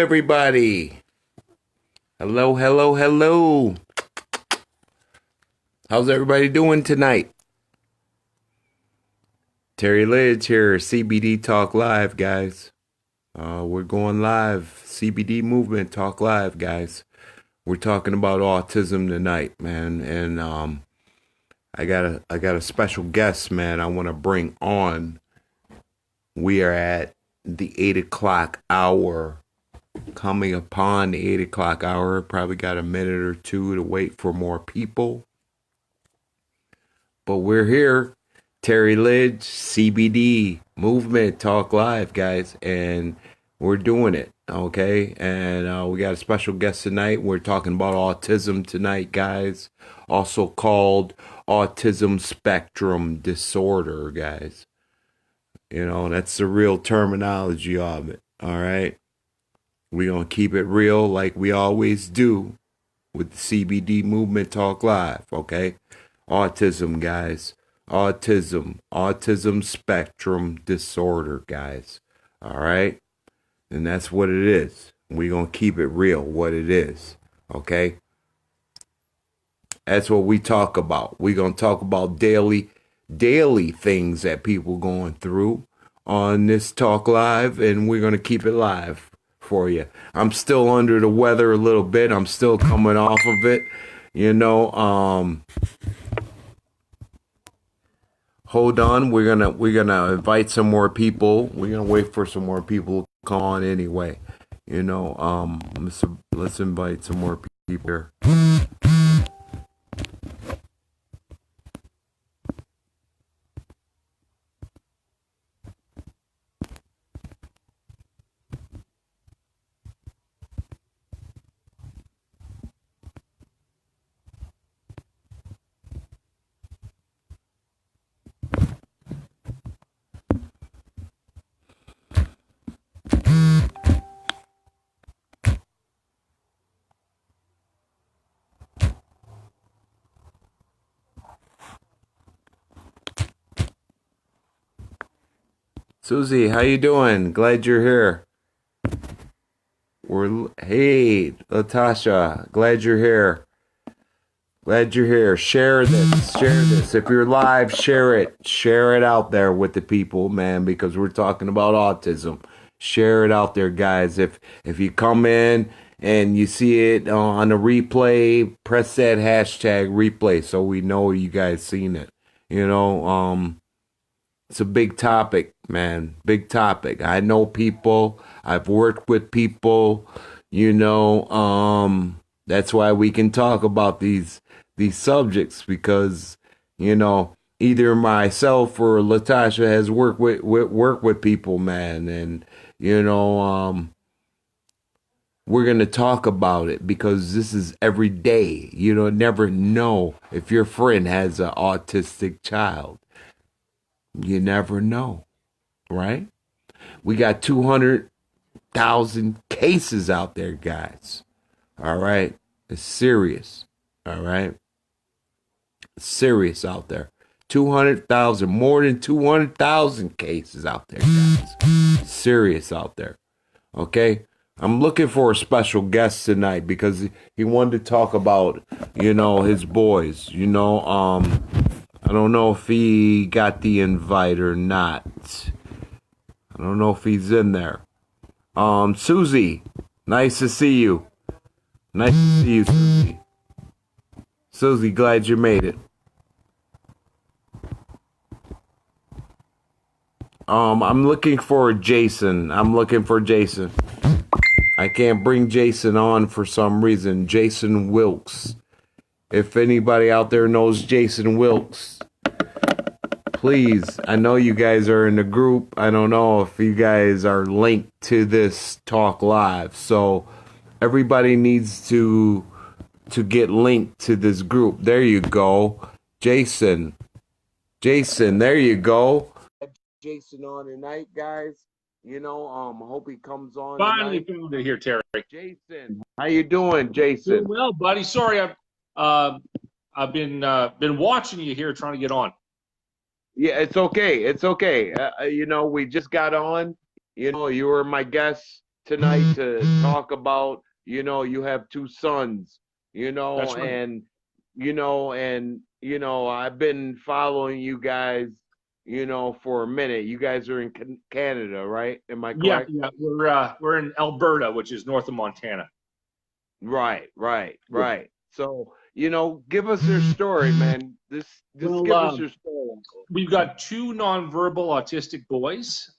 Everybody. Hello, hello, hello. How's everybody doing tonight? Terry Lidge here, CBD Talk Live, guys. We're going live. CBD Movement Talk Live, guys. We're talking about autism tonight, man, and I got a special guest, man. I want to bring on. We are at the 8 o'clock hour. Coming upon the 8 o'clock hour, probably got a minute or two to wait for more people. But we're here, Terry Lidge, CBD Movement Talk Live, guys, and we're doing it, okay? And we got a special guest tonight. We're talking about autism tonight, guys, also called autism spectrum disorder, guys. You know, that's the real terminology of it, all right? We're going to keep it real like we always do with the CBD Movement Talk Live, okay? Autism, guys. Autism spectrum disorder, guys. All right? And that's what it is. We're going to keep it real, what it is, okay? That's what we talk about. We're going to talk about daily things that people going through on this Talk Live, and we're going to keep it live for you. I'm still under the weather a little bit. I'm still coming off of it. You know, hold on. We're gonna invite some more people. We're gonna wait for some more people to come on anyway. You know, let's invite some more people here. Susie, how you doing? Glad you're here. Hey, Latasha, glad you're here. Glad you're here. Share this. If you're live, share it. Share it out there with the people, man, because we're talking about autism. Share it out there, guys. If you come in and you see it on the replay, press that hashtag replay so we know you guys seen it. You know, it's a big topic, man. Big topic. I know people. I've worked with people. You know, that's why we can talk about these subjects, because, you know, either myself or Latasha has worked with people, man, and you know, we're gonna talk about it because this is every day. You don't never know if your friend has an autistic child. You never know, right? We got 200,000 cases out there, guys. All right, it's serious. All right. Serious out there. 200,000, more than 200,000 cases out there, guys. Serious out there. Okay? I'm looking for a special guest tonight because he wanted to talk about, you know, his boys. You know, I don't know if he got the invite or not. I don't know if he's in there. Susie, nice to see you. Nice to see you, Susie. Susie, glad you made it. I'm looking for Jason. I can't bring Jason on for some reason. Jason Wilkes. If anybody out there knows Jason Wilkes, please. I know you guys are in the group. I don't know if you guys are linked to this Talk Live. So everybody needs to get linked to this group. There you go. Jason, there you go. Jason on tonight, guys. You know, I hope he comes on Finally tonight. found it here, Terry. Jason, how you doing, Jason? Doing well, buddy. Sorry, I've been watching you here, trying to get on. Yeah, it's okay. It's okay. You know, we just got on. You know, you were my guest. tonight to talk about, you have two sons, That's right. I've been following you guys, for a minute. You guys are in Canada, right? Am I Yeah, correct? yeah. We're in Alberta, which is north of Montana. Right, right, Yeah. right. So, give us your story, man. Just Well, give us your story. we've got two nonverbal autistic boys,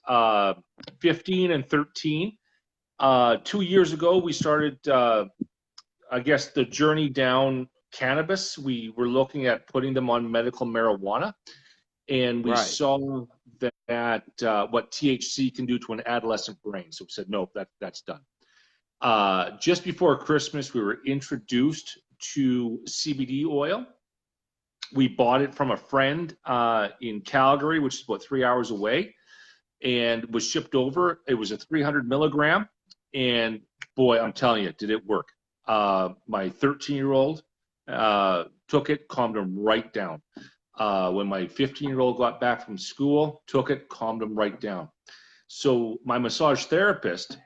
15 and 13. 2 years ago, we started, I guess, the journey down cannabis. We were looking at putting them on medical marijuana, and we Right. saw that what THC can do to an adolescent brain. So we said, no, that's done. Just before Christmas, we were introduced to CBD oil. We bought it from a friend in Calgary, which is about 3 hours away, and was shipped over. It was a 300 milligram, and boy, I'm telling you, did it work. My 13-year-old took it, calmed him right down. When my 15-year-old got back from school, took it, calmed him right down. So my massage therapist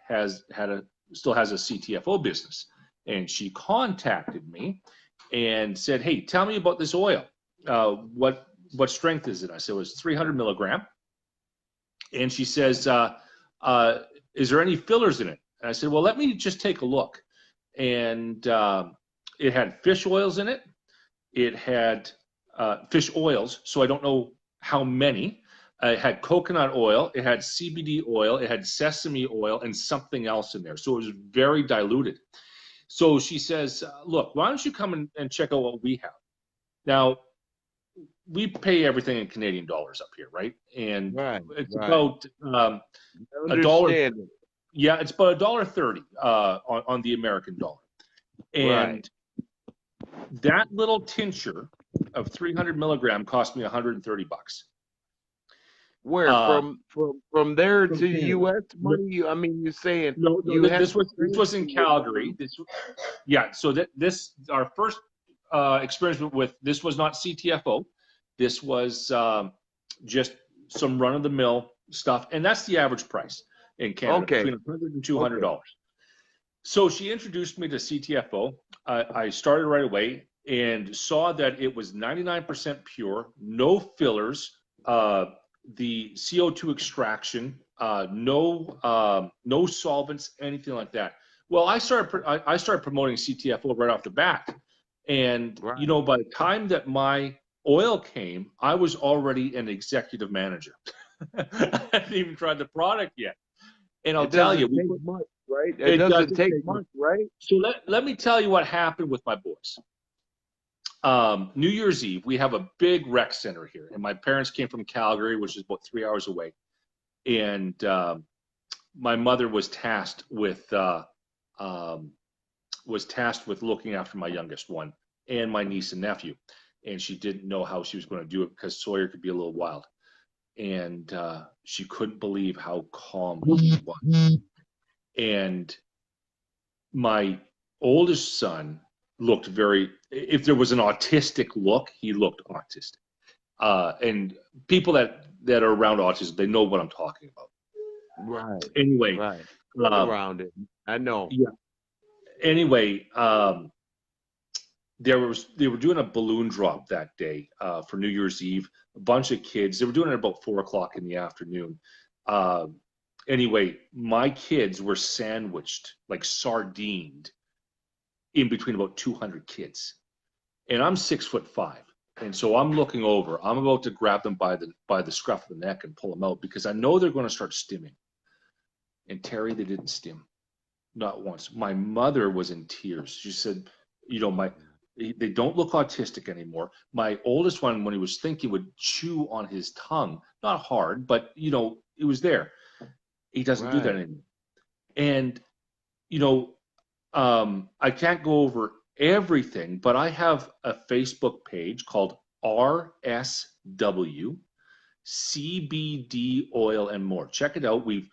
still has a CTFO business, and she contacted me and said, "Hey, tell me about this oil. What strength is it?" I said it was 300 milligram, and she says, "Is there any fillers in it?" And I said, "Well, let me just take a look." And it had fish oils in it. It had fish oils, so I don't know how many. It had coconut oil, it had CBD oil, it had sesame oil, and something else in there. So it was very diluted. So she says, "Look, why don't you come and check out what we have?" Now, we pay everything in Canadian dollars up here, right? And Right, it's right. about I a dollar. understand it. Yeah, it's about $1.30 on the American dollar. Right. And that little tincture of 300 milligram cost me 130 bucks. Where Uh, from there from to Canada. U.S. money? I mean, you're saying No, you had this was in experience with Calgary. Yeah. So this our first experience with this was not CTFO. This was just some run of the mill stuff, and that's the average price in Canada, Okay, between 100 and okay. $200. So she introduced me to CTFO. I started right away and saw that it was 99% pure, no fillers, the CO2 extraction, no solvents, anything like that. Well, I started promoting CTFO right off the bat, and Right. by the time that my oil came, I was already an executive manager. I hadn't even tried the product yet, and I'll It tell you, doesn't take much, right? It it doesn't doesn't take take much. much, right? So let me tell you what happened with my boys. New Year's Eve, we have a big rec center here, and my parents came from Calgary, which is about 3 hours away, and my mother um, was tasked with looking after my youngest one and my niece and nephew, and she didn't know how she was going to do it because Sawyer could be a little wild, and she couldn't believe how calm he was. And my oldest son looked if there was an autistic look, he looked autistic. And people that are around autism, they know what I'm talking about. Right, Anyway, right. Been uh, around it. I know. yeah. Anyway, they were doing a balloon drop that day for New Year's Eve. A bunch of kids. They were doing it about 4 o'clock in the afternoon. Uh, anyway, my kids were sandwiched, like sardined, in between about 200 kids, and I'm 6'5", and so I'm looking over. I'm about to grab them by the scruff of the neck and pull them out because I know they're going to start stimming. And Terry, they didn't stim, not once. My mother was in tears. She said, they don't look autistic anymore. My oldest one, when he was thinking, would chew on his tongue, not hard, but it was there. He doesn't do that Right. anymore. And you know, I can't go over everything, but I have a Facebook page called RSW CBD Oil and More. Check it out. We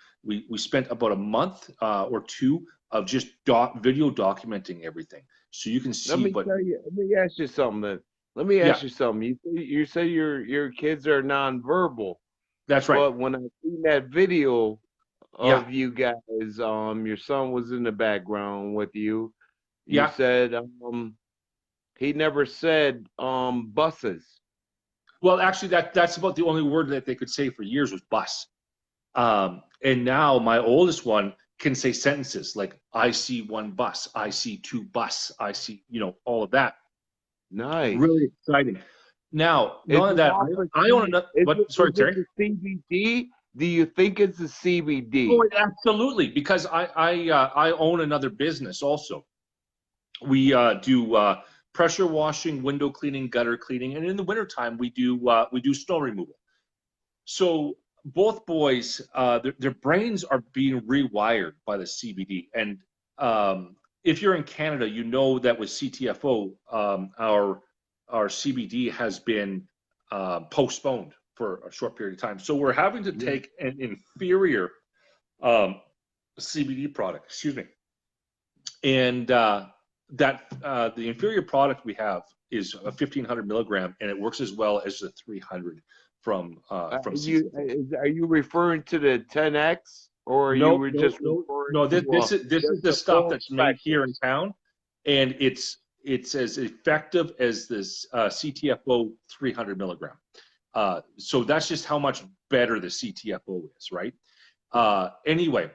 spent about a month or two of just video documenting everything, so you can Let see me what. tell you. Let me ask you something. Let me Yeah, ask you something. You say your kids are nonverbal, that's right. but when I seen that video Yeah, of you guys. Your son was in the background with you. You yeah. said he never said buses. Well, actually, that's about the only word that they could say for years was bus. And now my oldest one can say sentences like "I see one bus," "I see two bus," "I see," all of that. Really Nice. exciting. Now, Is not only it that, off of I own another. What? is Sorry, it Terry. the CBD? Do you think it's the Oh, CBD? absolutely. Because I own another business also. We do pressure washing, window cleaning, gutter cleaning, and in the wintertime we do snow removal. So both boys, their brains are being rewired by the CBD. And if you're in Canada, you know that with CTFO, our CBD has been postponed for a short period of time. So we're having to Yeah. take an inferior um, CBD product. Excuse me, and the inferior product we have is a 1500 milligram, and it works as well as the 300 from CTFO. Are you referring to the 10X or you No, were no, just no, referring no. This, to this is this is just the the stuff full that's made here spectrum? in town, and it's as effective as this CTFO 300 milligram. So that's just how much better the CTFO is, right? Anyway,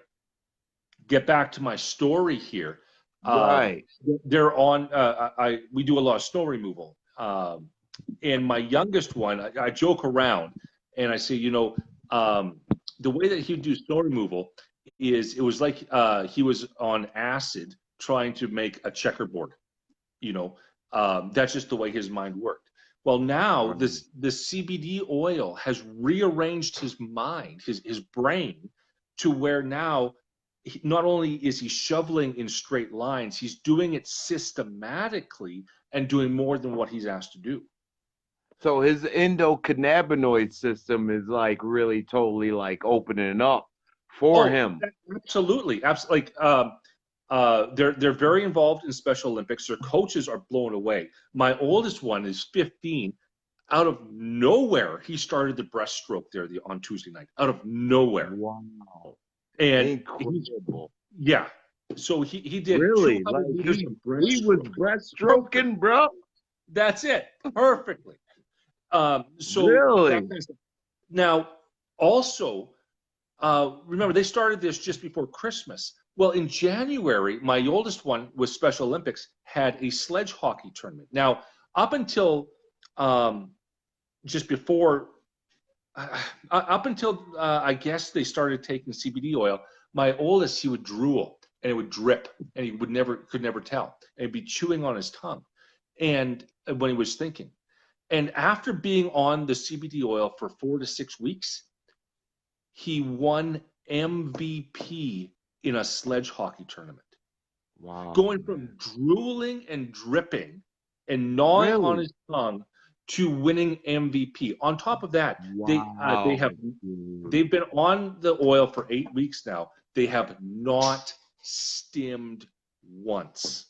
get back to my story here. Right. They're on. We do a lot of snow removal, and my youngest one, I joke around, and I say, the way that he'd do snow removal is it was like he was on acid trying to make a checkerboard. That's just the way his mind worked. Well, now Right. the CBD oil has rearranged his mind, his brain, to where now not only is he shoveling in straight lines, he's doing it systematically and doing more than what he's asked to do. So his endocannabinoid system is like really totally like opening up for Oh, him. absolutely, absolutely. They're very involved in Special Olympics. Their coaches are blown away. My oldest one is 15. Out of nowhere, he started the breaststroke there on Tuesday night. Out of nowhere, Wow. and he's Incredible. yeah. So he did Really? 200 Like meters of he was breaststroke. Perfect. breaststroking, bro? That's it. Perfectly. So that Really? kind of stuff. Now, also, remember they started this just before Christmas. Well, in January, my oldest one with Special Olympics had a sledge hockey tournament. Now, up until just before, up until I guess they started taking CBD oil, my oldest he would drool and it would drip and he could never tell and he'd be chewing on his tongue, and when he was thinking. And after being on the CBD oil for 4 to 6 weeks, he won MVP in a sledge hockey tournament, Wow, going from man. drooling and dripping and gnawing on Really? his tongue to winning MVP. On top of that, Wow, dude. they've been on the oil for 8 weeks now. They have not stimmed once.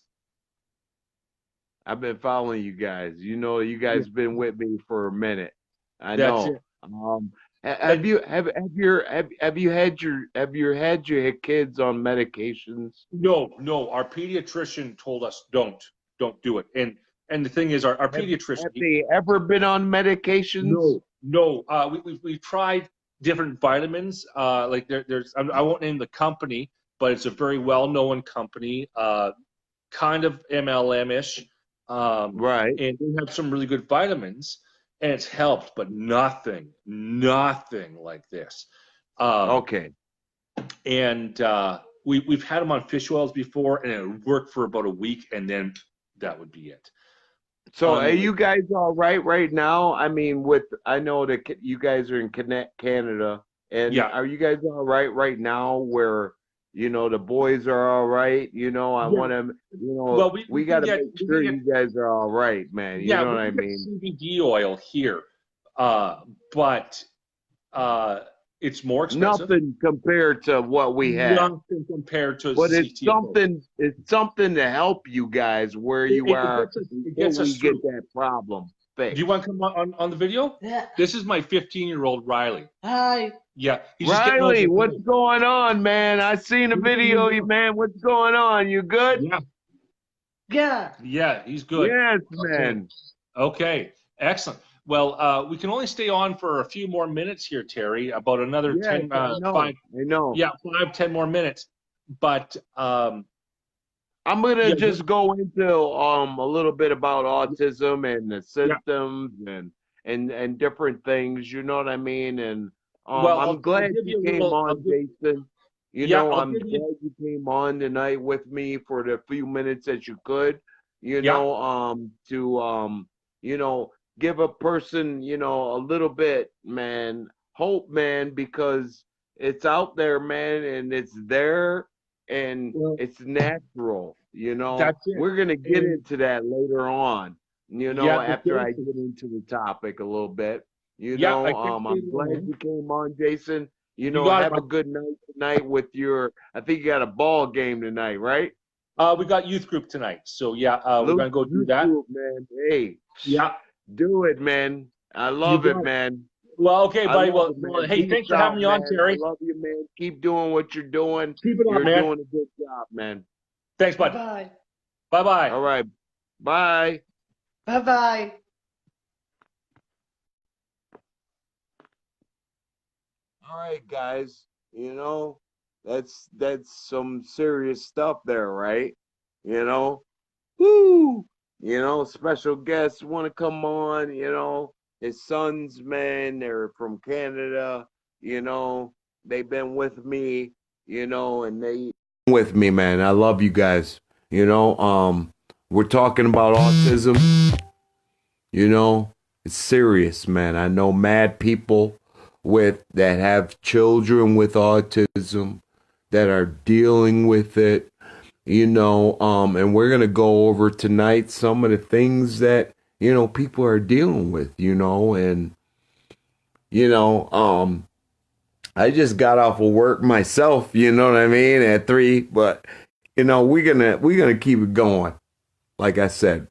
I've been following you guys. You know, you Yeah, guys been with me for a minute. I that's know. it. Have And you have you had your kids on medications? no, no, our pediatrician told us don't do it. And the thing is, our pediatrician, Have they ever been on medications? no, no. We've tried different vitamins. Like there's I won't name the company, but it's a very well-known company, kind of MLM-ish, Right. and they have some really good vitamins, and it's helped, but nothing like this. Um, Okay. and we've had them on fish oils before, and it worked for about a week, and then that would be it. So are Unlike you guys all right now? I mean, with I know that you guys are in Canada, and yeah, are you guys all right now? Where the boys are all right. I yeah. want to. Well, We got to make we can sure get you guys are all right, man. You yeah, know we what I can get mean? CBD oil here, but uh, it's more expensive. Nothing compared to what we have, Nothing compared to but it's CTFO. something. It's something to help you guys where you are It until gets us we get through. that problem. face. Do you want to come on the video? Yeah. This is my 15-year-old Riley. Hi. Yeah, he's just getting Riley, over what's the- going on, man? I seen a video, man. What's going on? You good? Yeah, Yeah. yeah, he's good. Yes, Okay. man. Okay, excellent. Well, we can only stay on for a few more minutes here, Terry. About another Yes, 10, I know. 5, I know. yeah, 10 more minutes. But I'm gonna yeah, just go into a little bit about autism and the symptoms and different things. You know what I mean? And well, I'm I'll glad give you you a came little. on, Jason. I'll I'm give glad you. you came on tonight with me for the few minutes that you could. Yeah. To give a person, a little bit, man, hope, man, because it's out there, man, and it's there and Well, it's natural. that's it. We're gonna get And into that later on, yeah, after I okay. get into the topic a little bit. Yeah, I think I'm glad you came on, Jason. you got Have a good night tonight with I think you got a ball game tonight, right? we got youth group tonight, so yeah, we're gonna go do Youth that. group, man. Hey, Yeah, do it, man. I you love it, got it. man. Well, okay, I buddy. love Well, it, man. hey, Peace thanks for out, having me on, man. Terry. I love you, man. Keep doing what you're doing. Keep it on, You're man. doing a good job, man. Thanks, bud. Bye. Bye bye. All right. Bye. Bye. Bye. All right, guys. That's some serious stuff there, right? Woo! Special guests want to come on, his sons, man, they're from Canada, they've been with me, and they with me, man. I love you guys. We're talking about autism, it's serious, man. I know mad people that have children with autism that are dealing with it, and we're going to go over tonight some of the things that, people are dealing with, and, I just got off of work myself, you know what I mean, at 3, but, we're gonna keep it going, like I said,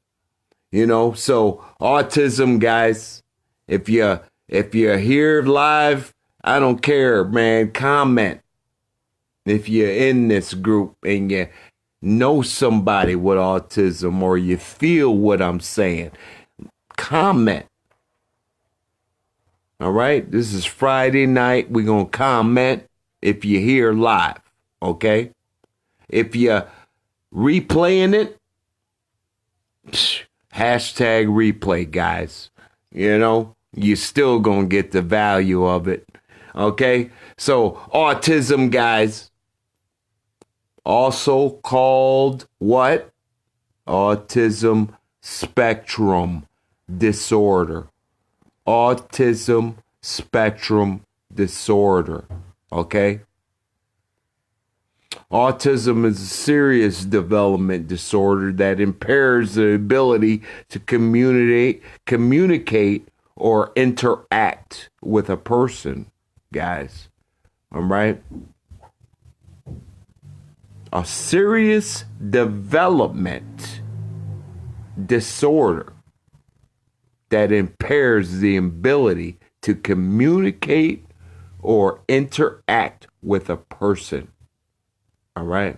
so autism, guys, if you're here live, I don't care, man, comment if you're in this group and you know somebody with autism or you feel what I'm saying, comment. All right, this is Friday night. We're going to comment if you're here live, okay? If you're replaying it, hashtag replay, guys. You're still going to get the value of it, okay? So, autism, guys, also called what? Autism spectrum disorder. Autism spectrum disorder. Okay? Autism is a serious development disorder that impairs the ability to communicate or interact with a person, guys. All right? A serious development disorder that impairs the ability to communicate or interact with a person. All right.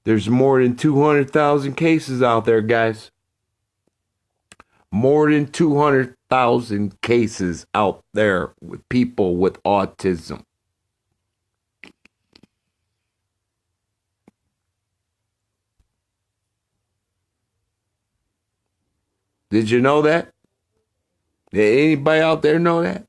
There's more than 200,000 cases out there, guys. More than 200,000 cases out there with people with autism. Did you know that? Did anybody out there know that?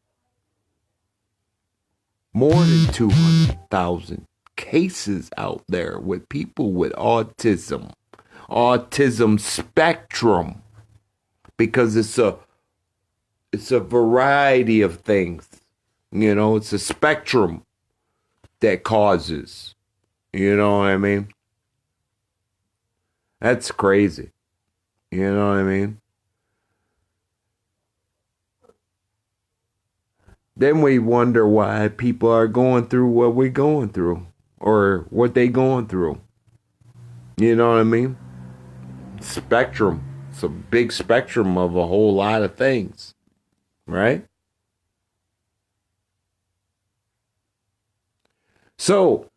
More than 200,000 cases out there with people with autism. Autism spectrum. Because it's a variety of things. It's a spectrum that causes. You know what I mean? That's crazy. You know what I mean? Then we wonder why people are going through what we're going through or what they going through. You know what I mean? Spectrum. It's a big spectrum of a whole lot of things, right? So,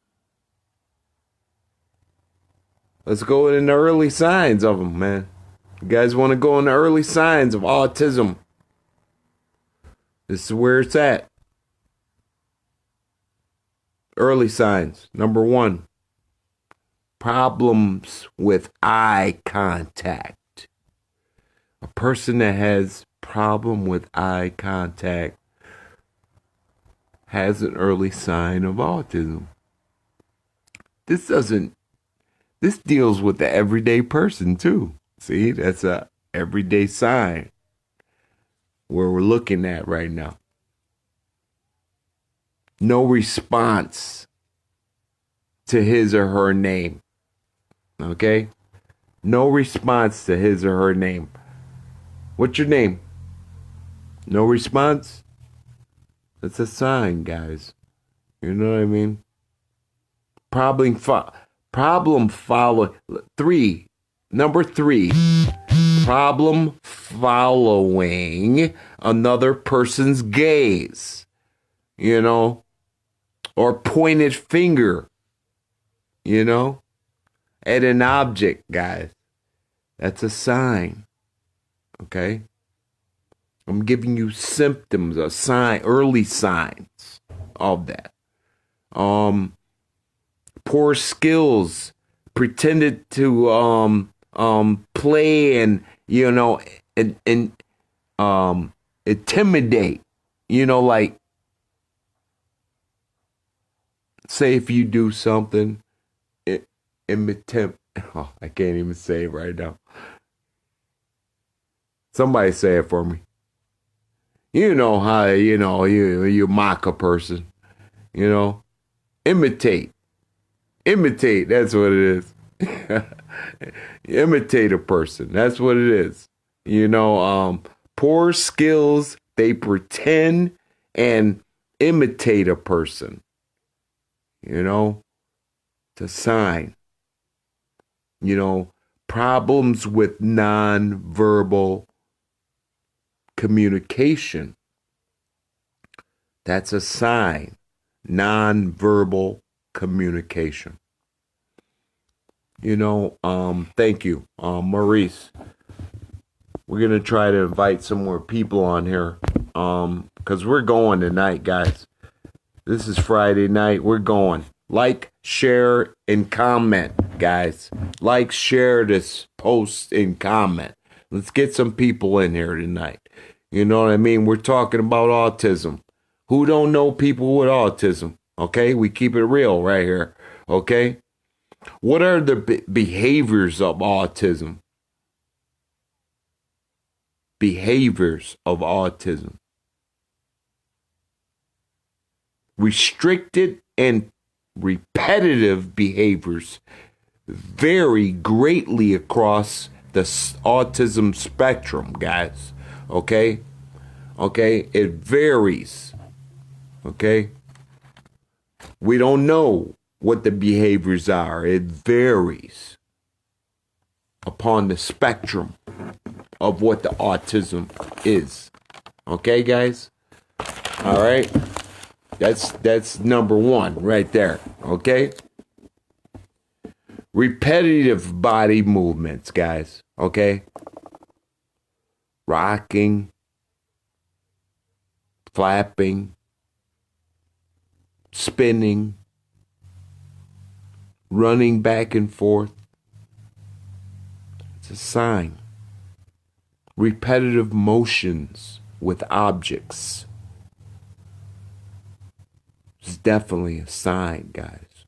let's go in the early signs of them, man. You guys want to go in the early signs of autism? This is where it's at. Early signs. Number 1, problems with eye contact. A person that has problem with eye contact has an early sign of autism. This deals with the everyday person too. See, that's a everyday sign where we're looking at right now. No response to his or her name. Okay? No response to his or her name. What's your name? No response? That's a sign, guys. You know what I mean? Problem follow. Number 3. Problem following another person's gaze. You know? Or pointed finger. You know? At an object, guys. That's a sign. Okay? I'm giving you symptoms, a sign, early signs of that. Poor skills, pretended to play and intimidate. Like, say if you do something, imitate. Oh, I can't even say it right now. Somebody say it for me. You know how, you mock a person, imitate, that's what it is. Imitate a person, that's what it is. Poor skills, they pretend and imitate a person, it's a sign. Problems with non-verbal communication. That's a sign. Non-verbal communication. Thank you, Maurice. We're going to try to invite some more people on here because we're going tonight, guys. This is Friday night. We're going. Like, share, and comment, guys. Like, share this post, and comment. Let's get some people in here tonight. You know what I mean? We're talking about autism. Who don't know people with autism? Okay? We keep it real right here. Okay? What are the behaviors of autism? Behaviors of autism. Restricted and repetitive behaviors vary greatly across the autism spectrum, guys. Okay? It varies. Okay? We don't know what the behaviors are. It varies upon the spectrum of what the autism is. Okay, guys? All right? That's number 1 right there. Okay? Repetitive body movements, guys. Okay? Rocking, flapping, spinning, running back and forth. It's a sign. Repetitive motions with objects. It's definitely a sign, guys.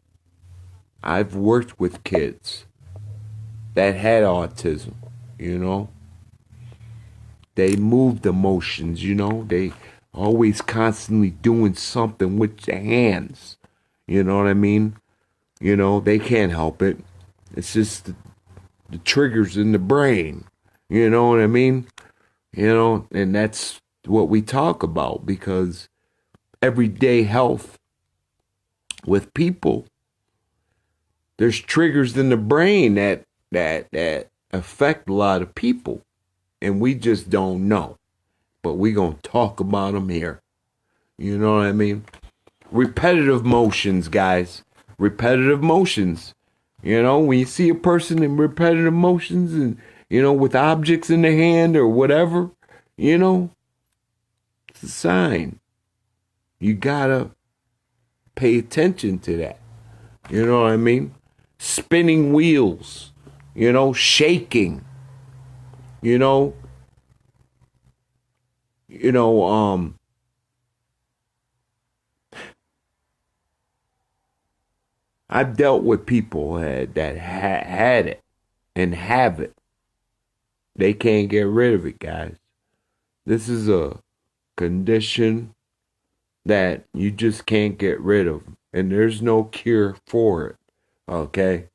I've worked with kids that had autism, They moved emotions, They always constantly doing something with their hands. You know what I mean? They can't help it. It's just the triggers in the brain. You know what I mean? And that's what we talk about, because everyday health with people, there's triggers in the brain that affect a lot of people, and we just don't know. But we gonna talk about them here. You know what I mean? Repetitive motions, guys. Repetitive motions. You know, when you see a person in repetitive motions and, you know, with objects in their hand or whatever, you know, it's a sign. You gotta pay attention to that. You know what I mean? Spinning wheels, you know, shaking, you know, I've dealt with people that had it and have it. They can't get rid of it, guys. This is a condition that you just can't get rid of, and there's no cure for it. Okay?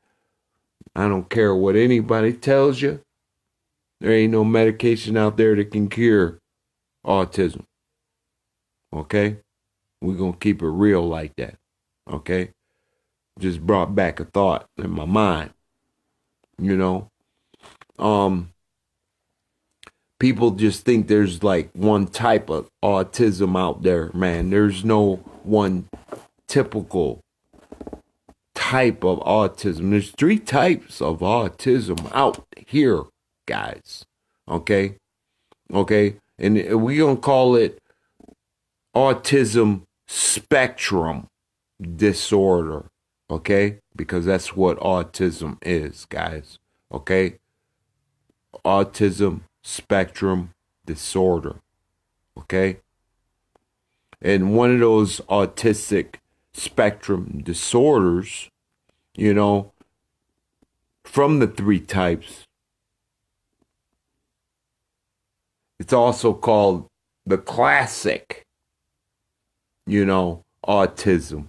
I don't care what anybody tells you. There ain't no medication out there that can cure autism. Okay? We're going to keep it real like that. Okay? Just brought back a thought in my mind. You know? People just think there's like one type of autism out there, man. There's no one typical type of autism. There's 3 types of autism out here, guys. Okay? Okay? And we're going to call it autism spectrum disorder. Okay? Because that's what autism is, guys. Okay? Autism spectrum disorder. Okay? And one of those autistic spectrum disorders, you know, from the 3 types, it's also called the classic, you know, autism.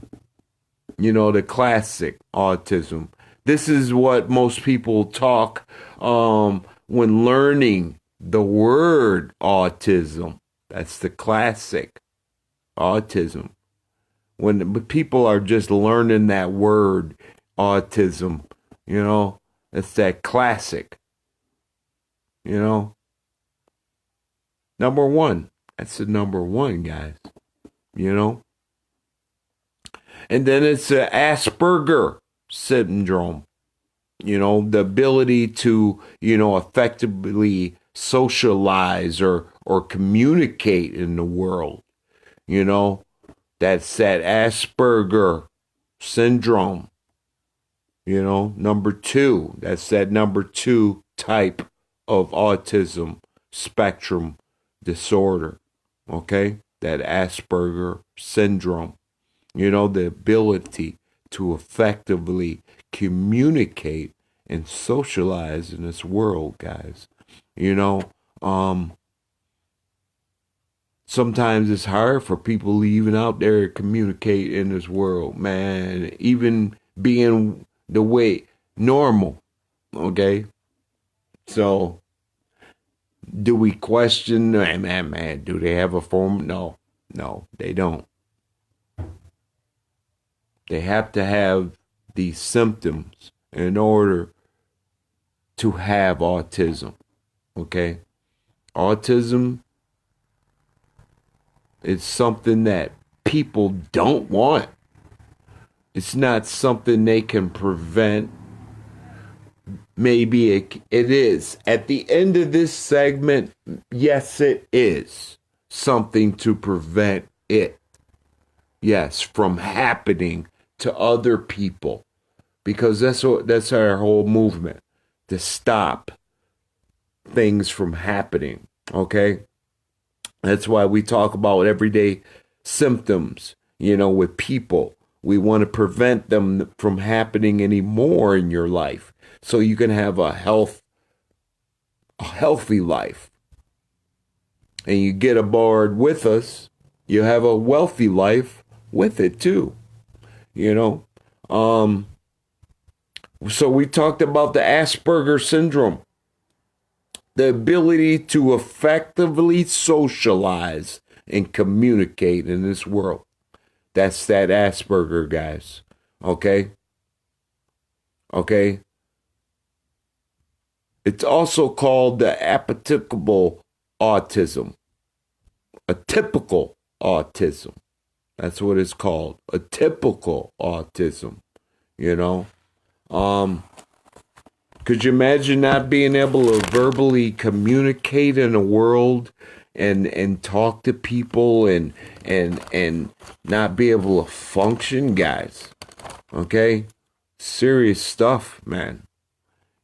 You know, the classic autism. This is what most people talk when learning the word autism. That's the classic autism. When people are just learning that word autism, you know, it's that classic, you know. Number 1. That's the number 1, guys, you know. And then it's the Asperger syndrome. You know, the ability to, you know, effectively socialize or communicate in the world. You know, that's that Asperger syndrome. You know, number 2. That's that number 2 type of autism spectrum disorder. Okay? That Asperger syndrome. You know, the ability to effectively communicate and socialize in this world, guys. You know, sometimes it's hard for people even out there to communicate in this world, man. Even being the way normal, okay? So, do we question, man, do they have a form? No, they don't. They have to have these symptoms in order to have autism, okay? Autism is something that people don't want. It's not something they can prevent. Maybe it is. At the end of this segment, yes, it is something to prevent it. Yes, from happening to other people, because that's our whole movement, to stop things from happening. Okay, that's why we talk about everyday symptoms. You know, with people, we want to prevent them from happening anymore in your life, so you can have a healthy life. And you get aboard with us, you have a wealthy life with it too. You know, so we talked about the Asperger syndrome, the ability to effectively socialize and communicate in this world. That's that Asperger, guys. Okay? Okay? It's also called the atypical autism. Atypical autism. That's what it's called. Atypical autism. You know? Could you imagine not being able to verbally communicate in a world and talk to people and not be able to function, guys? Okay? Serious stuff, man.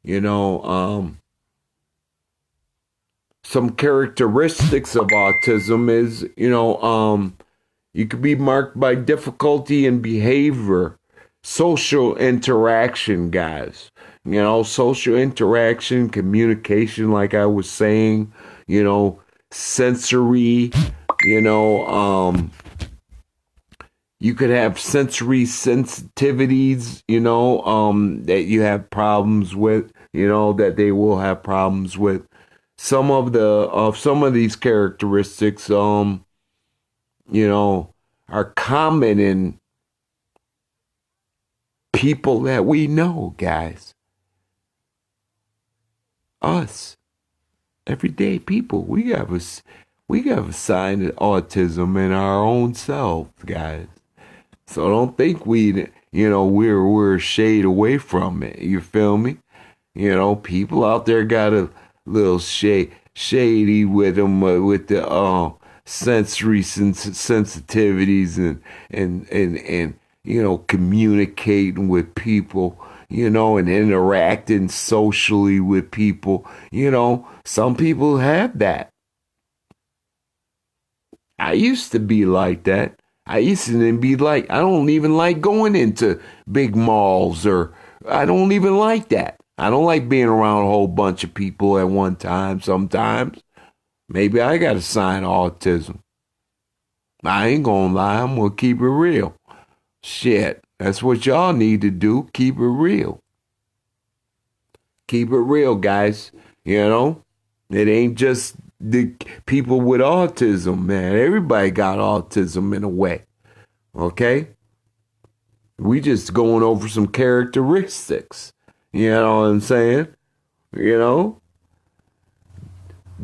You know, some characteristics of autism is, you could be marked by difficulty in behavior, social interaction, guys. Social interaction, communication, like I was saying, sensory, you could have sensory sensitivities, that you have problems with, that they will have problems with. Some of these characteristics, are common in people that we know, guys. Us, everyday people, we have a sign of autism in our own selves, guys. So don't think we're a shade away from it. You feel me? People out there got a little shady with them with the sensory sensitivities and communicating with people, and interacting socially with people. Some people have that. I used to be like that. I used to be like, I don't even like going into big malls, or I don't even like that. I don't like being around a whole bunch of people at one time sometimes. Maybe I got a sign of autism. I ain't gonna lie, I'm gonna keep it real. Shit, that's what y'all need to do, keep it real. Keep it real, guys. It ain't just the people with autism, man. Everybody got autism in a way. Okay? We just going over some characteristics. You know what I'm saying?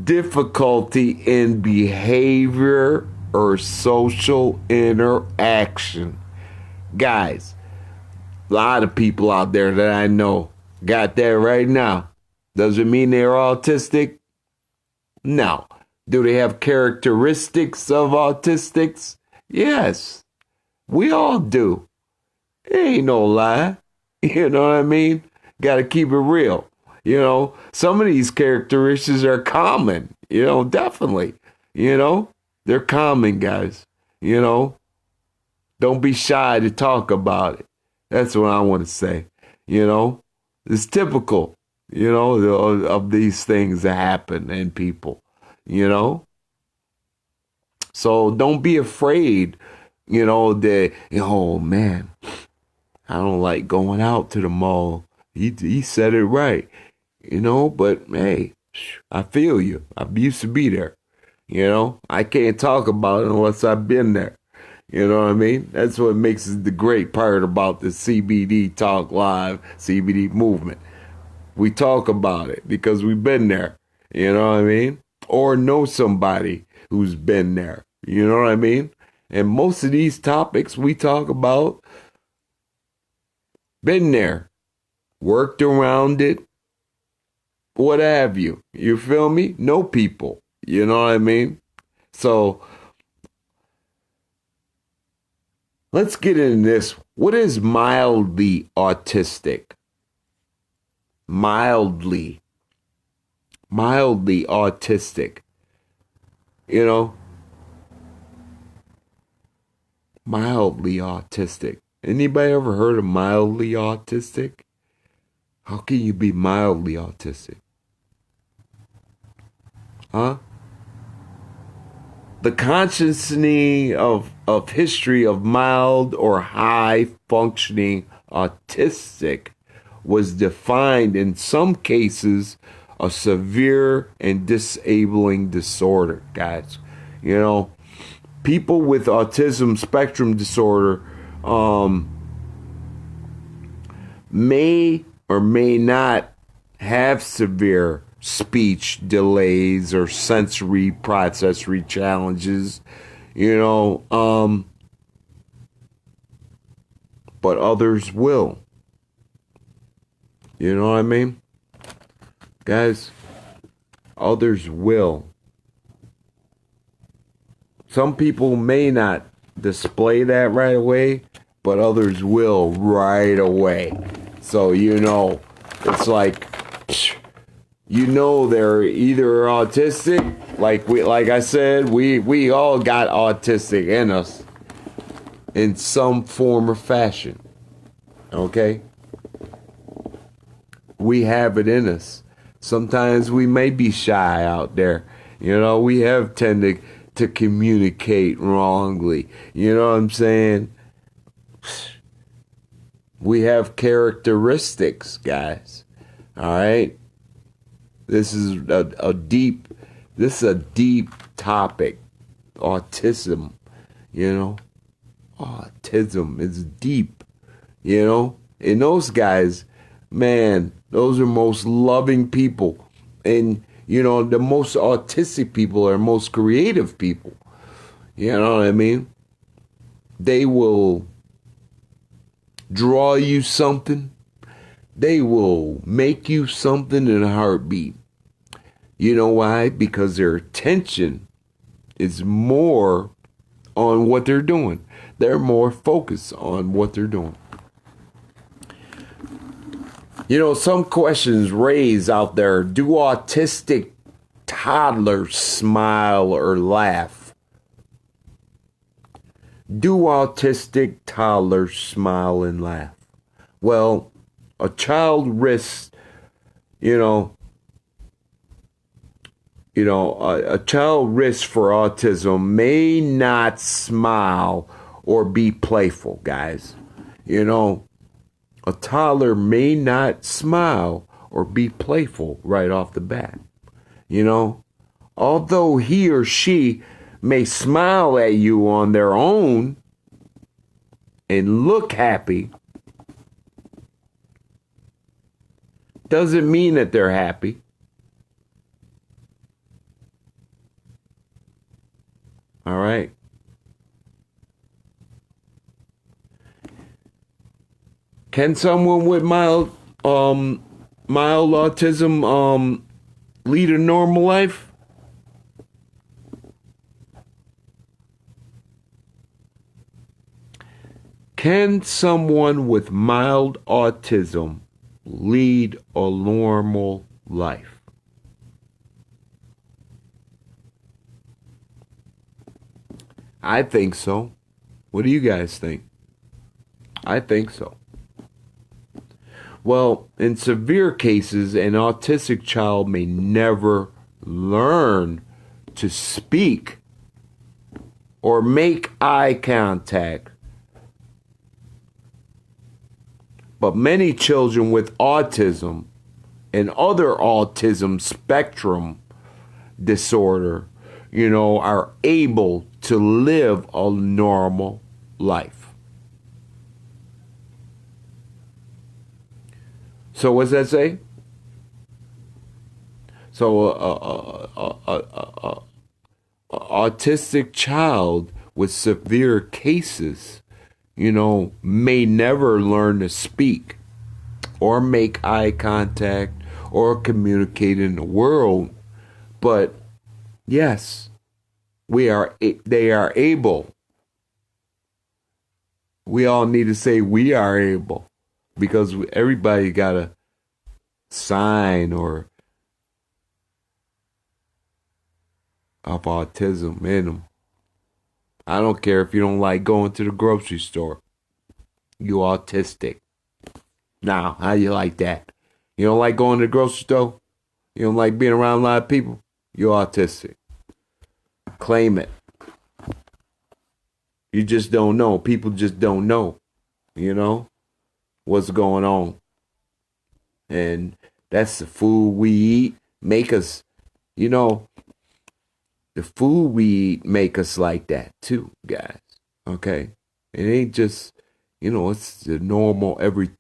Difficulty in behavior or social interaction. Guys, a lot of people out there that I know got that right now. Does it mean they're autistic? No. Do they have characteristics of autistics? Yes. We all do. It ain't no lie. You know what I mean? Got to keep it real. Some of these characteristics are common. Definitely. They're common, guys. Don't be shy to talk about it. That's what I want to say. It's typical, of these things that happen in people, So don't be afraid, that, oh man, I don't like going out to the mall. He said it right, but hey, I feel you. I used to be there, I can't talk about it unless I've been there. You know what I mean? That's what makes it the great part about the CBD Talk Live, CBD movement. We talk about it because we've been there. You know what I mean? Or know somebody who's been there. You know what I mean? And most of these topics we talk about, been there, worked around it, what have you. You feel me? Know people. You know what I mean? So let's get into this. What is mildly autistic? Mildly autistic. Mildly autistic. Anybody ever heard of mildly autistic? How can you be mildly autistic? Huh? The consciousness of history of mild or high functioning autistic was defined in some cases a severe and disabling disorder, guys. People with autism spectrum disorder may or may not have severe speech delays or sensory processory challenges, but others will. You know what I mean? Guys, others will. Some people may not display that right away, but others will right away. So, it's like, they're either autistic, like I said, we all got autistic in us in some form or fashion. Okay? We have it in us. Sometimes we may be shy out there. We have tended to communicate wrongly. You know what I'm saying? We have characteristics, guys. All right? This is a deep topic. Autism, Autism is deep, And those guys, man, those are most loving people. And, the most autistic people are most creative people. You know what I mean? They will draw you something. They will make you something in a heartbeat. You know why? Because their attention is more on what they're doing. They're more focused on what they're doing. Some questions raised out there. Do autistic toddlers smile or laugh? Do autistic toddlers smile and laugh? Well, a child risks, a child risk for autism may not smile or be playful, guys. A toddler may not smile or be playful right off the bat. Although he or she may smile at you on their own and look happy, doesn't mean that they're happy. All right. Can someone with mild autism lead a normal life? Can someone with mild autism lead a normal life? I think so. What do you guys think? I think so. Well, in severe cases, an autistic child may never learn to speak or make eye contact. But many children with autism and other autism spectrum disorder, are able to live a normal life. So what's that say? So a autistic child with severe cases, may never learn to speak or make eye contact or communicate in the world. But yes, they are able. We all need to say we are able. Because everybody got a sign or of autism in them. I don't care if you don't like going to the grocery store. You autistic. Now, how you like that? You don't like going to the grocery store? You don't like being around a lot of people? You're autistic. Claim it. You just don't know. People just don't know. What's going on. And that's the food we eat. Make us, the food we eat make us like that too, guys. Okay? It ain't just, it's the normal every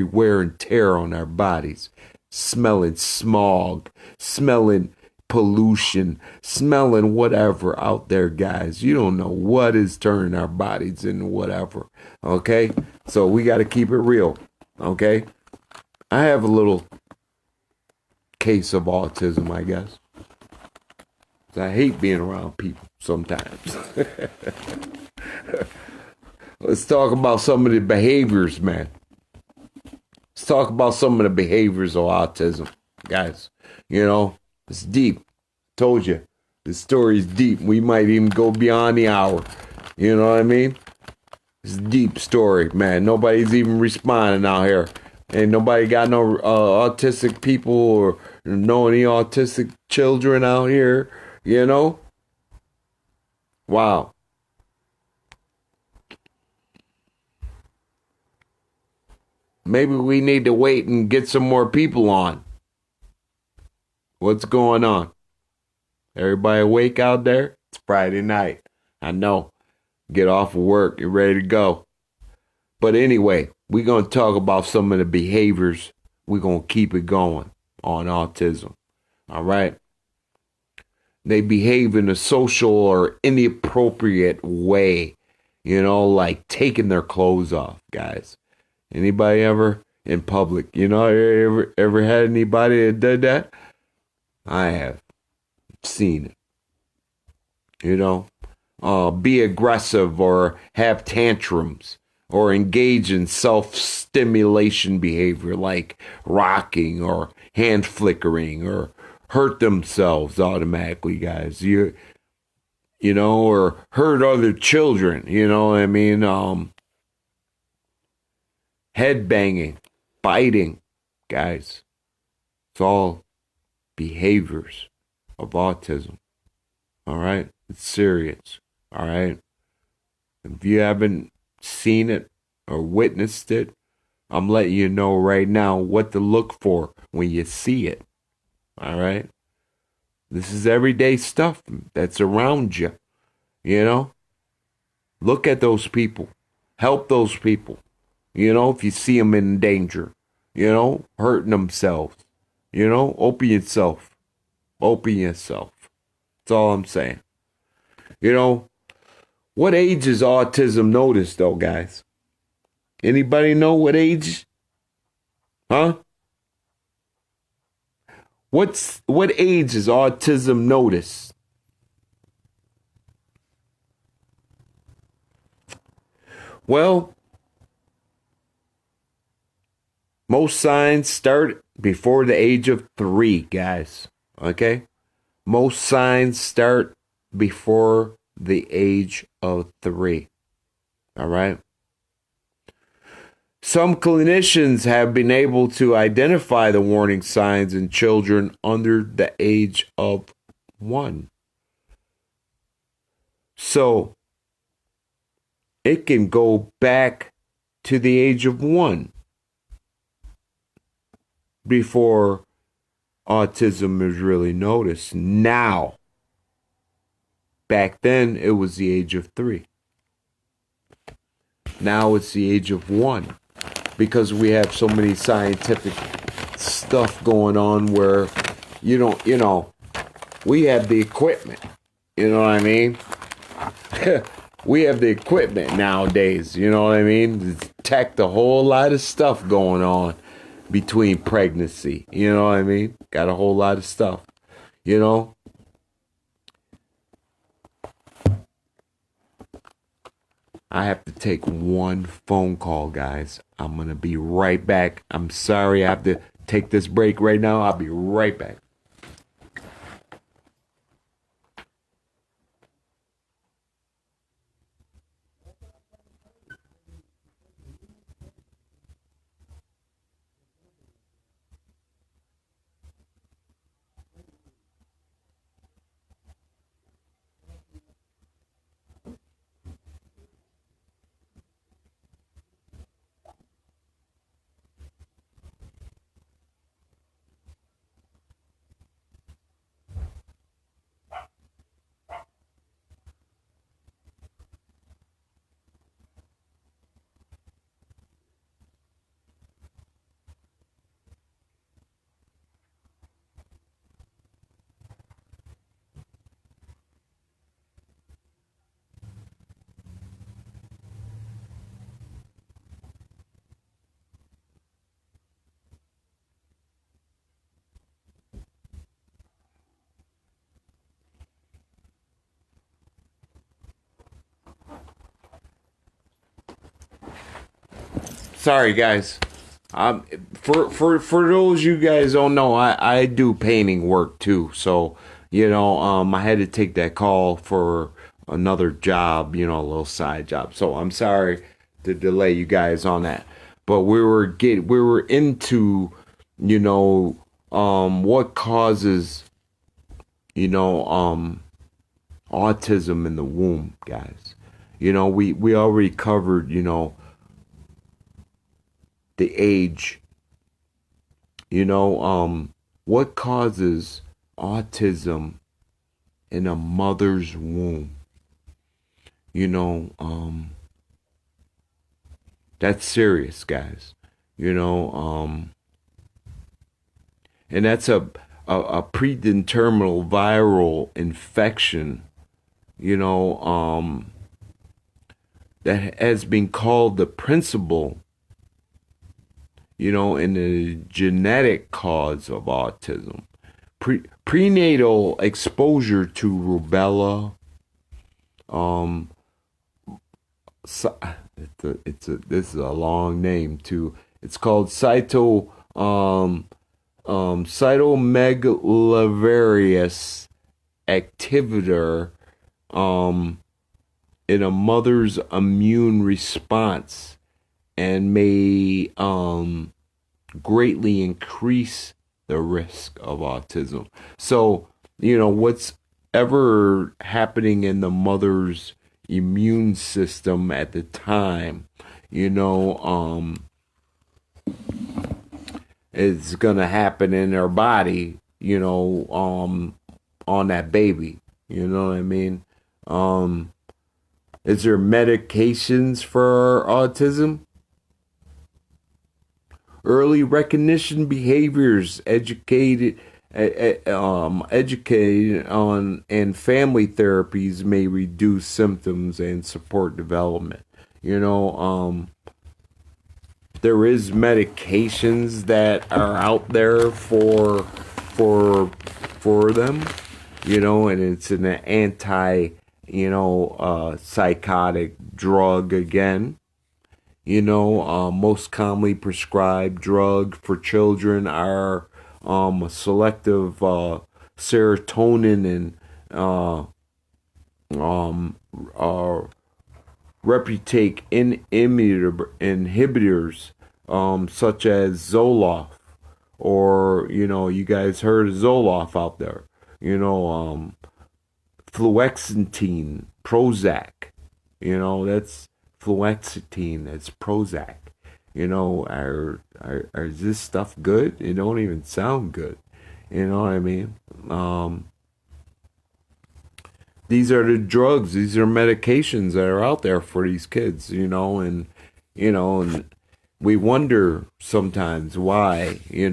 wear and tear on our bodies. smelling smog, smelling pollution, smelling whatever out there, guys. You don't know what is turning our bodies into whatever. Okay? So we got to keep it real. Okay? I have a little case of autism, I guess. I hate being around people sometimes. Let's talk about some of the behaviors, man. Let's talk about some of the behaviors of autism, guys. You know, it's deep. Told you, the story is deep. We might even go beyond the hour. You know what I mean? It's a deep story, man. Nobody's even responding out here. Ain't nobody got no autistic people or know any autistic children out here, you know? Wow. Maybe we need to wait and get some more people on. What's going on? Everybody awake out there? It's Friday night. I know. Get off of work. You're ready to go. But anyway, we're going to talk about some of the behaviors. We're going to keep it going on autism. All right? They behave in a social or inappropriate way. You know, like taking their clothes off, guys. Anybody ever in public? You know, ever had anybody that did that? I have seen it. You know, be aggressive or have tantrums or engage in self-stimulation behavior like rocking or hand flickering or hurt themselves automatically, guys. You know, or hurt other children, you know what I mean? Head banging, biting, guys. It's all behaviors of autism. All right? It's serious. All right? If you haven't seen it or witnessed it, I'm letting you know right now what to look for when you see it. All right? This is everyday stuff that's around you. You know? Look at those people. Help those people. You know, if you see them in danger. You know, hurting themselves. You know, open yourself. Open yourself. That's all I'm saying. You know, what age is autism noticed, though, guys? Anybody know what age? Huh? What age is autism noticed? Well, most signs start before the age of 3, guys. Okay? Most signs start before the age of 3. All right? Some clinicians have been able to identify the warning signs in children under the age of 1. So, it can go back to the age of 1 before autism is really noticed. Now, back then, it was the age of 3. Now it's the age of 1 because we have so many scientific stuff going on where you know, we have the equipment. You know what I mean? We have the equipment nowadays. You know what I mean? To detect a whole lot of stuff going on between pregnancy. You know what I mean? Got a whole lot of stuff. You know? I have to take one phone call, guys. I'm going to be right back. I'm sorry I have to take this break right now. I'll be right back. sorry guys. For those you guys don't know, I do painting work too. So, I had to take that call for another job, a little side job. So I'm sorry to delay you guys on that. But we were into, what causes, autism in the womb, guys. We already covered, the age. What causes autism in a mother's womb? That's serious, guys. And that's a predetermined viral infection, that has been called the principal, in the genetic cause of autism. Prenatal exposure to rubella, this is a long name too. It's called cytomegalovirus activator, in a mother's immune response, and may greatly increase the risk of autism. So, what's ever happening in the mother's immune system at the time, is gonna happen in her body, on that baby. You know what I mean? Is there medications for autism? Early recognition behaviors, educated on and family therapies may reduce symptoms and support development. There is medications that are out there for them, and it's an anti, psychotic drug again. Most commonly prescribed drug for children are a selective serotonin and reuptake inhibitors, such as Zoloft, or you guys heard of Zoloft out there. Fluoxetine, Prozac. That's fluoxetine. That's Prozac. Is this stuff good? It don't even sound good. You know what I mean? These are the drugs. These are medications that are out there for these kids. And we wonder sometimes why. We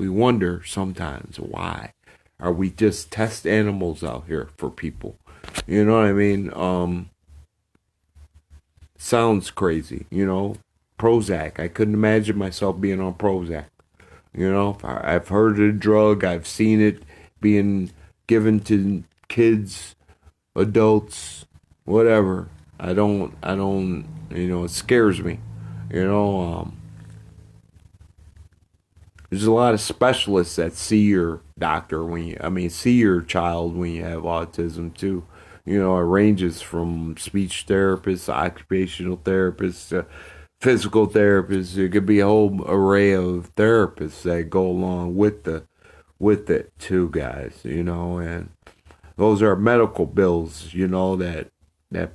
wonder sometimes why. Are we just test animals out here for people? You know what I mean? Sounds crazy, Prozac. I couldn't imagine myself being on Prozac. I've heard of the drug. I've seen it being given to kids, adults, whatever. I don't, it scares me. There's a lot of specialists that see your doctor see your child when you have autism too. It ranges from speech therapists, occupational therapists, physical therapists. It could be a whole array of therapists that go along with it too, guys. And those are medical bills, that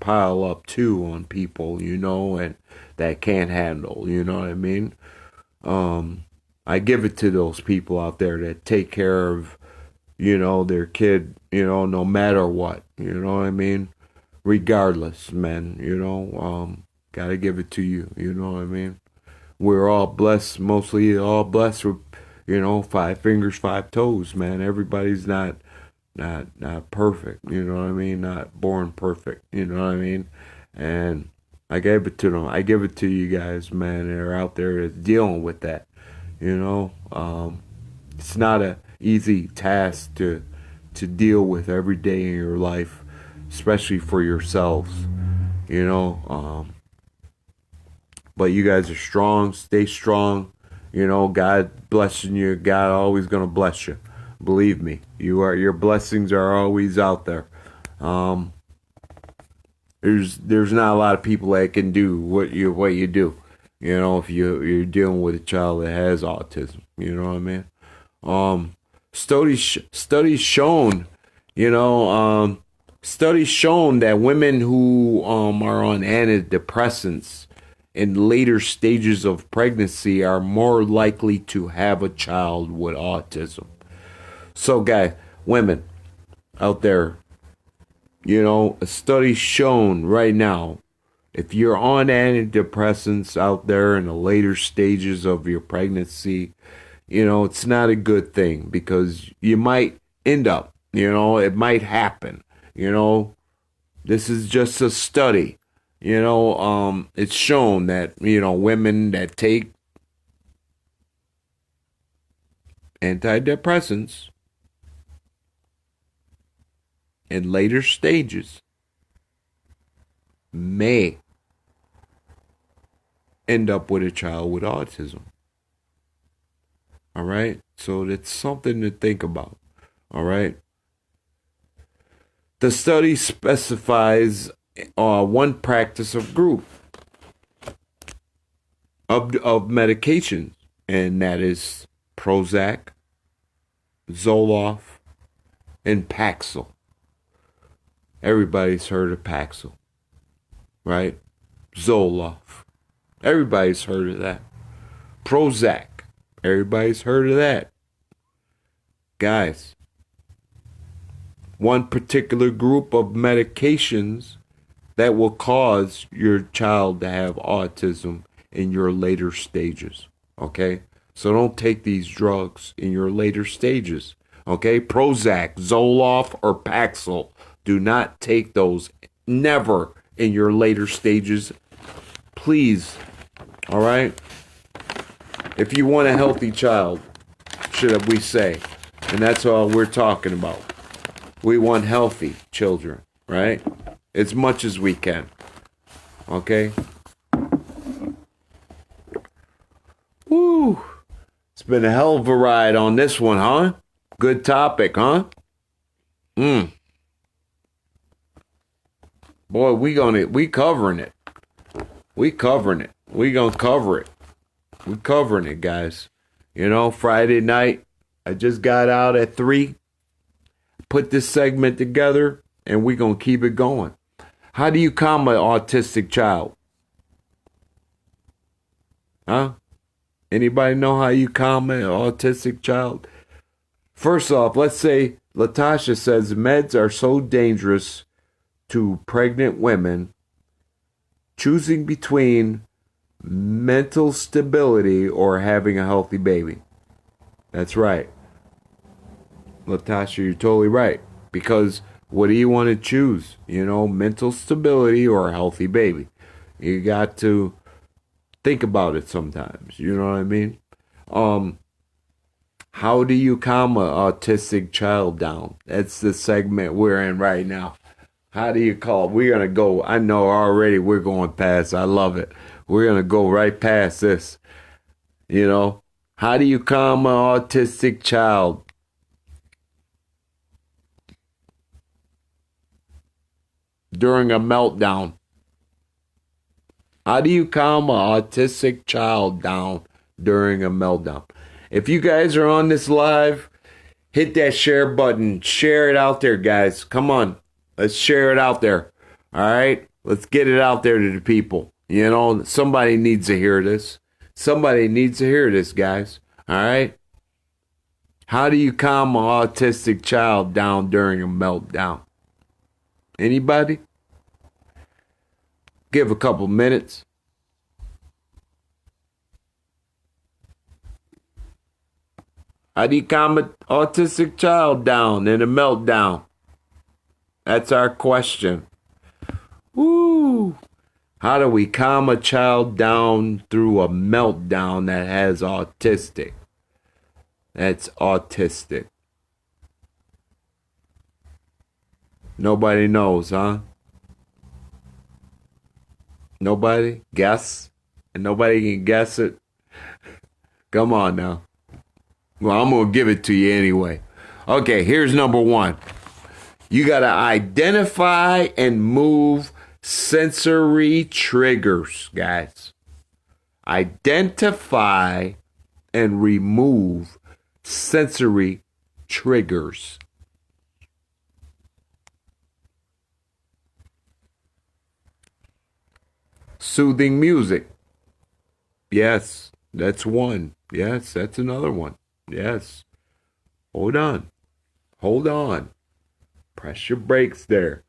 pile up too on people, and that can't handle. You know what I mean? I give it to those people out there that take care of, their kid, no matter what, you know what I mean? Regardless, man, gotta give it to you, you know what I mean? We're all blessed, mostly all blessed with, 5 fingers, 5 toes, man. Everybody's not perfect, you know what I mean? Not born perfect, you know what I mean? And I gave it to them. I give it to you guys, man, that are out there that's dealing with that. It's not a easy task to deal with every day in your life, especially for yourselves. But you guys are strong. Stay strong. You know, God blessing you. God always gonna bless you. Believe me, your blessings are always out there. Um, there's not a lot of people that can do what you do. You know, if you're dealing with a child that has autism, you know what I mean. Studies shown, you know, studies shown that women who are on antidepressants in later stages of pregnancy are more likely to have a child with autism. So, guys, women out there, you know, a study shown right now, if you're on antidepressants out there in the later stages of your pregnancy, you know, it's not a good thing because you might end up, you know, it might happen, you know. This is just a study, you know. It's shown that, you know, women that take antidepressants in later stages may end up with a child with autism. All right? So that's something to think about. All right? The study specifies one practice of group of medications, and that is Prozac, Zoloft, and Paxil. Everybody's heard of Paxil, right? Zoloft. Everybody's heard of that. Prozac. Everybody's heard of that. Guys, one particular group of medications that will cause your child to have autism in your later stages. Okay? So don't take these drugs in your later stages. Okay? Prozac, Zoloft, or Paxil. Do not take those. Never in your later stages. Please. All right? If you want a healthy child, should we say. And that's all we're talking about. We want healthy children, right? As much as we can. Okay? Woo! It's been a hell of a ride on this one, huh? Good topic, huh? Boy, we covering it. We covering it. We gonna cover it. We covering it, guys. You know, Friday night, I just got out at 3, put this segment together, and we gonna keep it going. How do you calm an autistic child? Huh? Anybody know how you calm an autistic child? First off, let's say Latasha says meds are so dangerous to pregnant women, choosing between mental stability or having a healthy baby. That's right. Latasha, you're totally right. Because what do you want to choose? You know, mental stability or a healthy baby. You got to think about it sometimes. You know what I mean? How do you calm an autistic child down? That's the segment we're in right now. How do you call? We're going to go. I know already we're going past. I love it. We're going to go right past this. You know, how do you calm an autistic child? During a meltdown. How do you calm an autistic child down during a meltdown? If you guys are on this live, hit that share button. Share it out there, guys. Come on. Let's share it out there. All right? Let's get it out there to the people. You know, somebody needs to hear this. Somebody needs to hear this, guys. All right? How do you calm an autistic child down during a meltdown? Anybody? Give a couple minutes. How do you calm an autistic child down in a meltdown? That's our question. Woo! How do we calm a child down through a meltdown that has autistic? That's autistic. Nobody knows, huh? Nobody? Guess? and nobody can guess it? Come on now. Well, I'm going to give it to you anyway. Okay, here's number one. You got to identify and move sensory triggers, guys. Identify and remove sensory triggers. Soothing music. Yes, that's one. Yes, that's another one. Yes. Hold on. Hold on. Press your brakes there.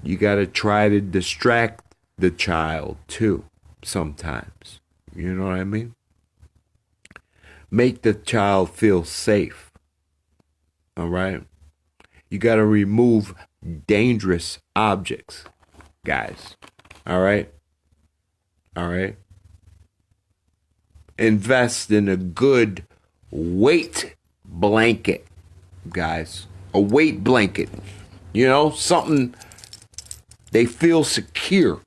You got to try to distract the child too sometimes. You know what I mean? Make the child feel safe. All right? You got to remove dangerous objects, guys. All right? All right? Invest in a good weight blanket, guys. A weight blanket. You know, something they feel secure.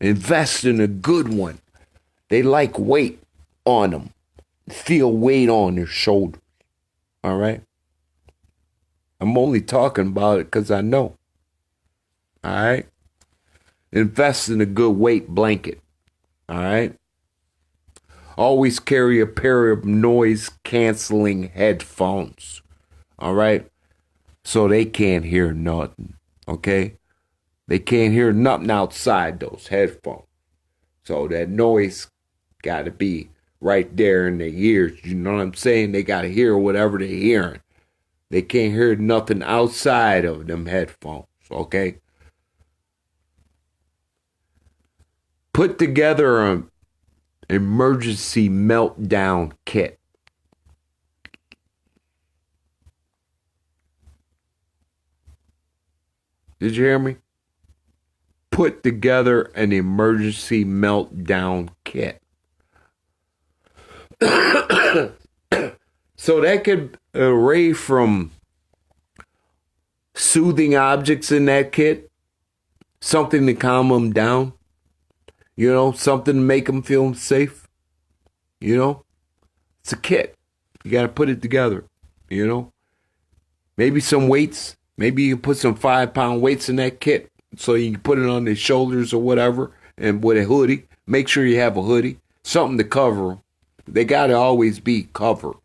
Invest in a good one. They like weight on them. Feel weight on their shoulders. All right? I'm only talking about it because I know. All right? Invest in a good weight blanket. All right? Always carry a pair of noise-canceling headphones. All right? So they can't hear nothing. Okay? They can't hear nothing outside those headphones. So that noise got to be right there in their ears. You know what I'm saying? They got to hear whatever they're hearing. They can't hear nothing outside of them headphones. Okay? Put together an emergency meltdown kit. Did you hear me? Put together an emergency meltdown kit. So that could array from soothing objects in that kit, something to calm them down, you know, something to make them feel safe, you know. It's a kit. You got to put it together, you know. Maybe some weights. Maybe you can put some 5-pound weights in that kit so you can put it on their shoulders or whatever, and with a hoodie. Make sure you have a hoodie, something to cover them. They got to always be covered,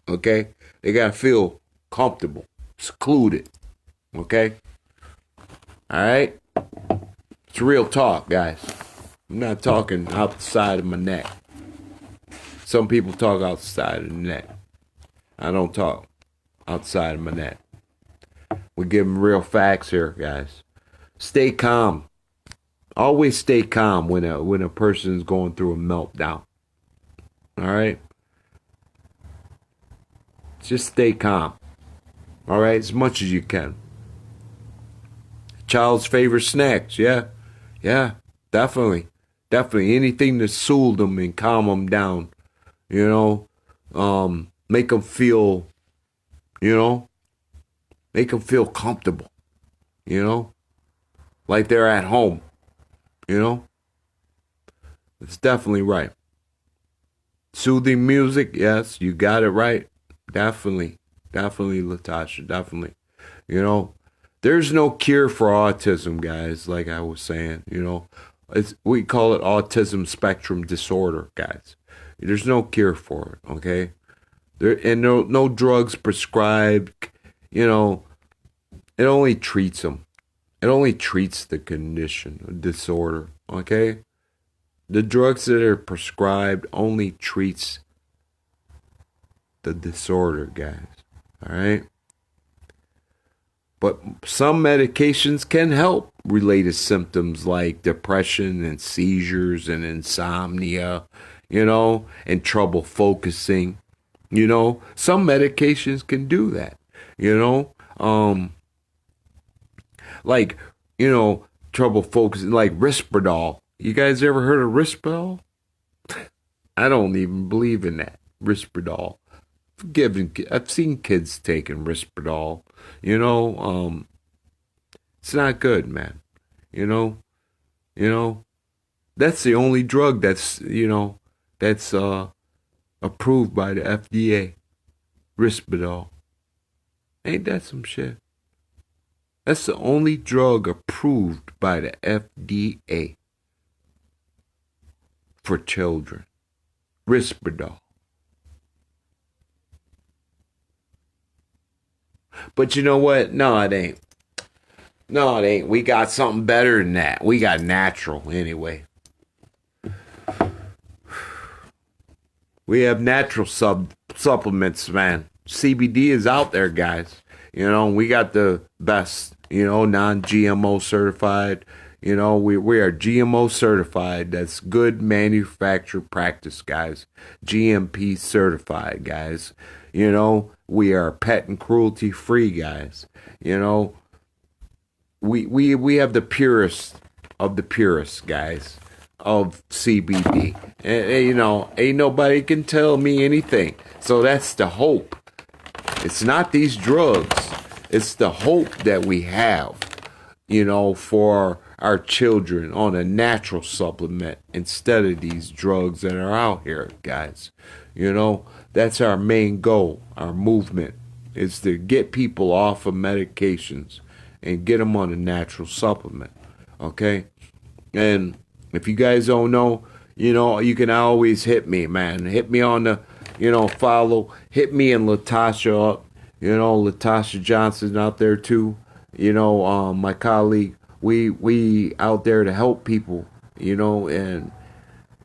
okay? They got to feel comfortable, secluded, okay? All right? It's real talk, guys. I'm not talking outside of my neck. Some people talk outside of the neck. I don't talk outside of my neck. We give them real facts here, guys. Stay calm. Always stay calm when a person's going through a meltdown. All right? Just stay calm. All right? As much as you can. Child's favorite snacks. Yeah. Yeah. Definitely. Definitely. Anything to soothe them and calm them down. You know? Make them feel, you know? Make them feel comfortable. You know? Like they're at home. You know? It's definitely right. Soothing music, yes, you got it right. Definitely. Definitely, Latasha, definitely. You know, there's no cure for autism, guys, like I was saying, you know. We call it autism spectrum disorder, guys. There's no cure for it, okay? And no drugs prescribed, you know. It only treats them. It only treats the condition, disorder, okay? The drugs that are prescribed only treats the disorder, guys. All right? But some medications can help related symptoms like depression and seizures and insomnia, you know, and trouble focusing. You know, some medications can do that, you know. Like, you know, trouble focusing, like Risperdal. You guys ever heard of Risperdal? I don't even believe in that. Risperdal. I've seen kids taking Risperdal. You know, it's not good, man. You know, You know, that's the only drug that's, that's approved by the FDA. Risperdal. Ain't that some shit? That's the only drug approved by the FDA for children. Risperdal. But you know what? No, it ain't. No, it ain't. We got something better than that. We got natural anyway. We have natural supplements, man. CBD is out there, guys. We got the best, non-GMO certified. We are GMO certified. That's good manufacturer practice, guys. GMP certified, guys. We are pet and cruelty free, guys. We have the purest of the purest, guys, of CBD. And, ain't nobody can tell me anything. So that's the hope. It's not these drugs. It's the hope that we have, for our children on a natural supplement instead of these drugs that are out here, guys. That's our main goal, our movement, is to get people off of medications and get them on a natural supplement, okay? And if you guys don't know, you can always hit me, man. Hit me on the, follow. Hit me and Latasha up. Latasha Johnson out there too. My colleague. We out there to help people, and,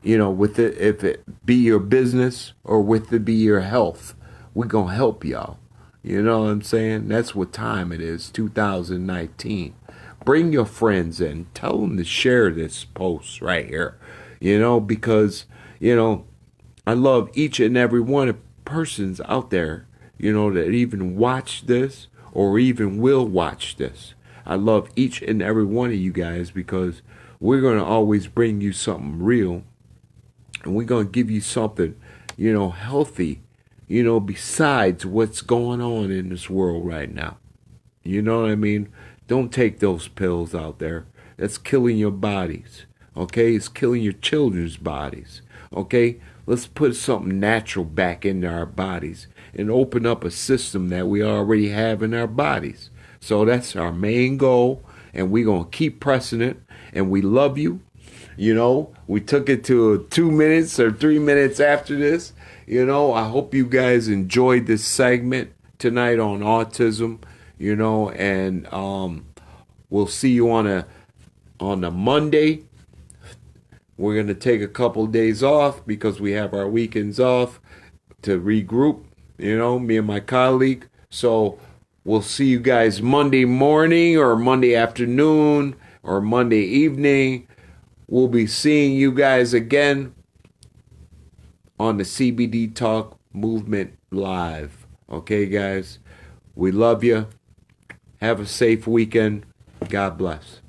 with it, if it be your business or with it be your health, we gonna help y'all. You know what I'm saying? That's what time it is, 2019. Bring your friends in. Tell them to share this post right here. Because, I love each and every one of persons out there, that even watch this or even will watch this. I love each and every one of you guys because we're going to always bring you something real. And we're going to give you something, healthy, besides what's going on in this world right now. You know what I mean? Don't take those pills out there. That's killing your bodies. Okay? It's killing your children's bodies. Okay? Let's put something natural back into our bodies and open up a system that we already have in our bodies. So that's our main goal, and we're going to keep pressing it, and we love you. We took it to 2 minutes or 3 minutes after this. I hope you guys enjoyed this segment tonight on autism, and we'll see you on a Monday. We're going to take a couple of days off because we have our weekends off to regroup, me and my colleague. So we'll see you guys Monday morning or Monday afternoon or Monday evening. We'll be seeing you guys again on the CBD Talk Movement Live. Okay, guys? We love you. Have a safe weekend. God bless.